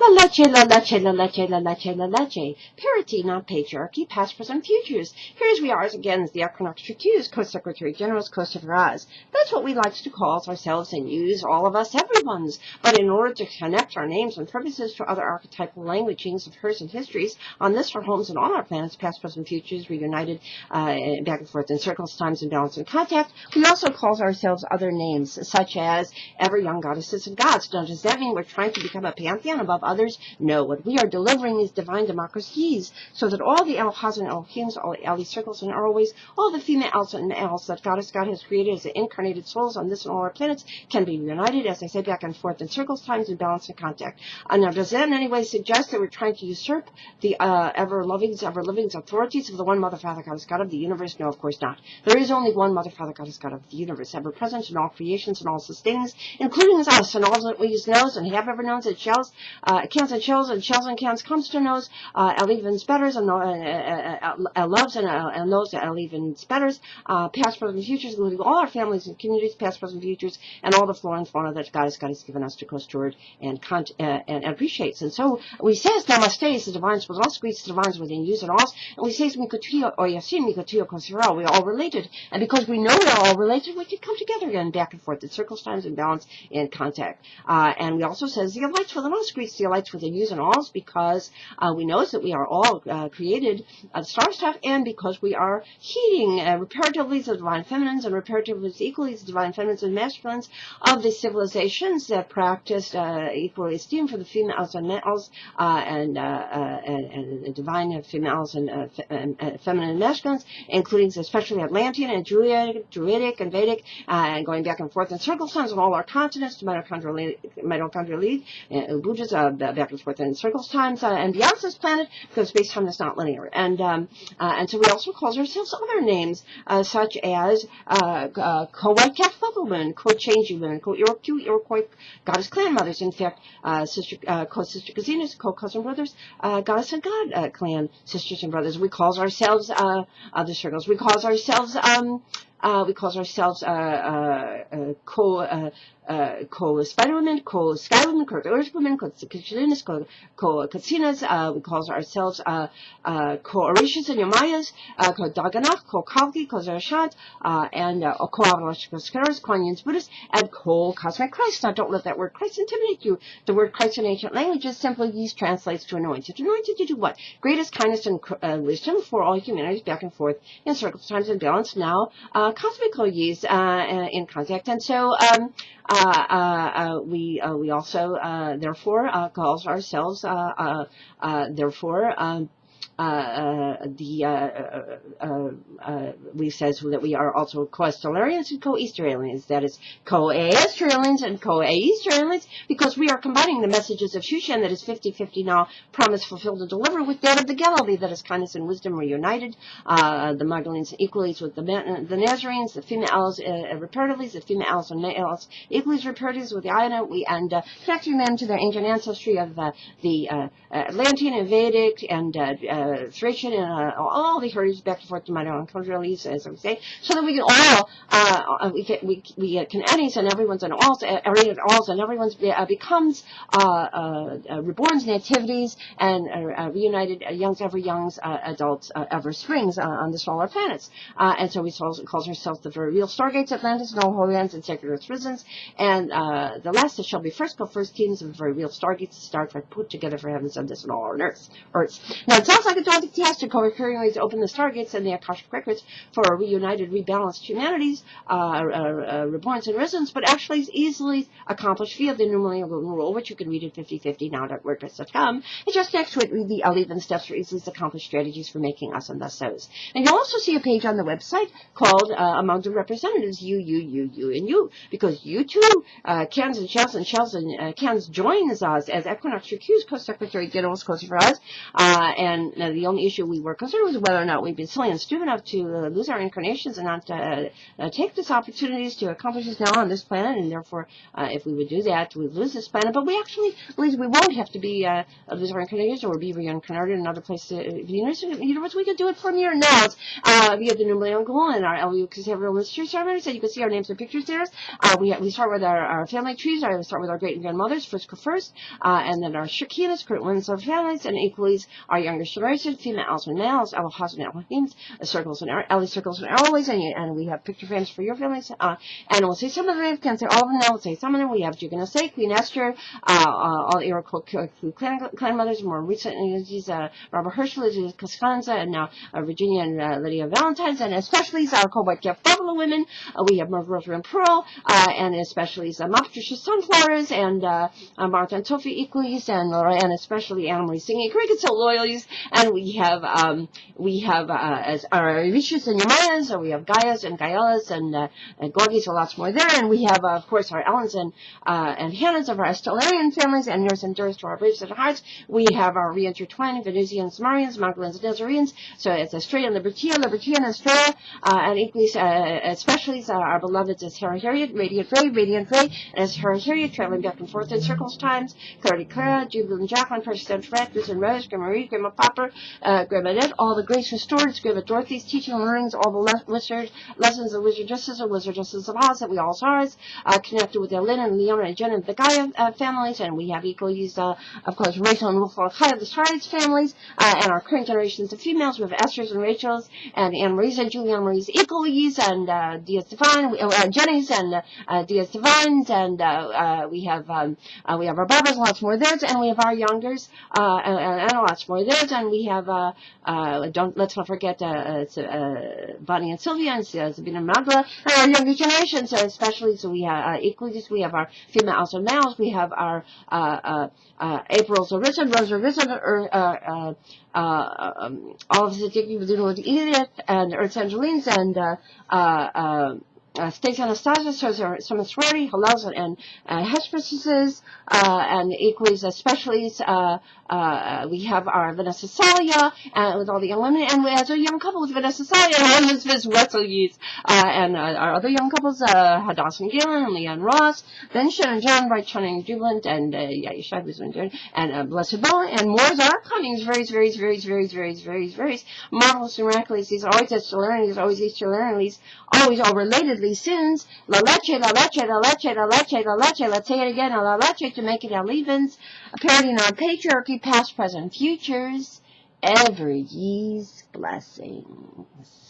LALECHE. Parity, not patriarchy, past, present, futures. Here we are again as the Equinoxtrueqsz, Co-Secretary General's COCHRISTSZ. That's what we like to call ourselves and use, all of us, everyone's. But in order to connect our names and purposes to other archetypal languagings of hers and histories, on this, our homes, and all our planets, past, present, futures, reunited, back and forth in circles, times, and balance and contact, we also call ourselves other names, such as ever young goddesses and gods. Now, does that mean we're trying to become a pantheon above others? No. What we are delivering is divine democracies, so that all the Elohas and Elohims, all the Ali circles and always, all the females and males that God has created as the incarnated souls on this and all our planets can be reunited, as I say, back and forth in circles, times, and balance and contact. Now, does that in any way suggest that we're trying to usurp the ever-living authorities of the one Mother, Father, Goddess, God of the universe? No, of course not. There is only one Mother, Father, Goddess, God of the universe, ever present in all creations and all sustainings, including us and all that we knows and have ever known, that shells, cans and shells and cans comes to knows, ELLEVENSZ betters and loves and knows ELLEVENSZ betters, past, present, futures, including all our families and communities, past, present, futures, and all the flora and fauna that God has given us to co-steward and appreciates. And so we say namaste, the divines, but also greets the divines within use and all, and we say mikotuyo or yasin mikotuyo kosira. We're all related, and because we know we're all related, we can come together again, back and forth in circles, times, and balance in contact. And we also says the lights within us greets the lights within use and alls, because we know that we are all created of star stuff, and because we are heating reparatively the divine feminines and reparatively equally the divine feminines and masculines of the civilizations that practiced equal esteem for the females and males and divine females and feminine and masculines, including especially Atlantean and Druidic and Vedic, and going back and forth in circles, times, and all our continents, to mitochondrial lead, Buddha's back and forth in circles, times, and beyond this planet, because space-time is not linear. And so we also call ourselves other names, such as co-white Catholic women, co-change women, co-Iroquois goddess clan mothers. In fact, co-sister cousines, co-cousin brothers, goddess and god clan sisters and brothers. We call ourselves other circles. We call ourselves co-Spider-Women, co-Sky-Women, co-Earth-Women, co-Kitcheninus, co-Katsinas. We call ourselves co-Orishas and Yamayas, co-Daganach, co-Kalki, co-Zerashant, and co-Avaloshkoskeros, co-Onions Buddhists, and co-Couszmic Chrisztsz. Now, don't let that word Christ intimidate you. The word Christ in ancient languages simply translates to anointed. Anointed to do what? Greatest kindness and wisdom for all humanities, back and forth in circles, times, and balance. Now, cosmical yeast in contact. And so we also therefore calls ourselves we says that we are also co-Stellarians and co-Easteralians. That is co-Aestralians and co-Aeasteralians, because we are combining the messages of Shushan, that is 50-50 now, promise fulfilled and delivered, with that of the Galilee, that is kindness and wisdom reunited. The Magdalenes and equalities with the Nazarenes, the females reparatively, the females and males equalities reparatives with the Iona, and connecting them to their ancient ancestry of the Atlantean and Vedic and Thracian and all the heritage back and forth to mitochondrial, as I say, so that we can all we can eddies and everyone's and alls and everyone's becomes reborns, nativities, and reunited youngs ever youngs, adults ever springs on this all our planets. And so we calls ourselves the very real stargates, Atlantis, and all holy lands and sacred earth's risens, and the last that shall be first go first teams of very real stargates, the Star Trek put together for heavens and this and all on earths. Now it sounds like a daunting task to co-recurringly open the stargates and the Akashic records for a reunited, rebalanced humanities, reborns and risens, but actually is easily accomplished via the numeral rule, which you can read at 5050now.wordpress.com. And just next to it, read the 11 steps for easily accomplished strategies for making us and thus so's. And you'll also see a page on the website called Among the Representatives, you, and you, because you too, cans and shells and cans joins us as Equinoxtrueqsz, Co-Secretary General's COCHRISTSZ, and the only issue we were concerned was whether or not we'd been silly and stupid enough to lose our incarnations and not take this opportunities to accomplish this now on this planet, and therefore, if we would do that, we'd lose this planet. But we actually believe we won't have to be lose our incarnations or be reincarnated in another place of the universe. We could do it from here now. Via the Numbleon Goal and our LU Conservative Mystery Ceremonies, and you can see our names and pictures there. We start with our family trees. We start with our great grandmothers, FIRSTCOFIRST, and then our Shekinas, current ones of families, and equally our younger generation, females and males, our husband, our names, circles and LE circles and always, and we have picture frames for your families. And we'll say some of them, can't say all of them now, we'll say some of them. We have Juganase, Queen Esther, all the Iroquois clan mothers, more recently, Robert Herschel, Cascanza, and now Virginia and Lydia Valentine's, and especially our Cobalt Gift Buffalo women. We have Rosa and Pearl, and especially Patricia Sunflowers, and Martha and Sophie Equalies, and especially Anna Marie Singing Crickets, so loyalies, and we have as our Rishas and Yamayas, so we have Gaias and Gaelas and Gorgies, so lots more there, and we have, of course, our Ellens and Hannahs of our Stellarian families, and Nurse and Durst to our Braves and Hearts. We have our reintertwining Venusians, Marians, Magdalens, and Nazarenes, so it's Estrella and Libertia and Estrella, and equally, especially our beloveds as Harriet, Radiant Ray, as Harriet, traveling back and forth in circles times, Clara, Jubilant Jacqueline, Precious and Fred, Liz and Rose, Grandma Marie, Grandma Popper, Grandma Annette, all the grace restored, Grandma Dorothy's teaching and learnings, all the lessons of Wizardesses of Oz that we all saw us, connected with Lynn and Leona and Jen and the Gaia families, and we have equally, of course, Rachel and Wolf the Strides families, and our current generations of females. We have Esther's and Rachel's, and Anne Marie's and Julie Marie's equalies, and Diaz Divine, Jenny's and Diaz Divines, and we have our Barbara's, lots more theirs, and we have our youngers, and lots more theirs, and we have let's not forget Bonnie and Sylvia and Sabina and Magla, and our younger generations, especially. So we have equally, we have our females and males, we have our April's arisen, Rose arisen, all of the Dignity with Edith and Earth's Angelines, and Stacey Anastasia, some sorority, halals, and Hesperesses, and equals, especially, we have our Vanessa Salia, with all the young women, and we have a young couple with Vanessa Salia and Elizabeth Wetzelgeese, and our other young couples, Hadassah and Galen, and Leanne Ross, Ben and John, Bright, Shining, Jubilant, and Yeshua, who's been doing, and Blessed Bow, and more are coming, very marvelous and miraculous. These are always Easter learnings, always Easter learnings, always all relatedly sins. La leche, la leche, la leche, la leche, la leche. Let's say it again. La leche to make it Elevens. Parodying on patriarchy, past, present, futures. Ever ye's blessings.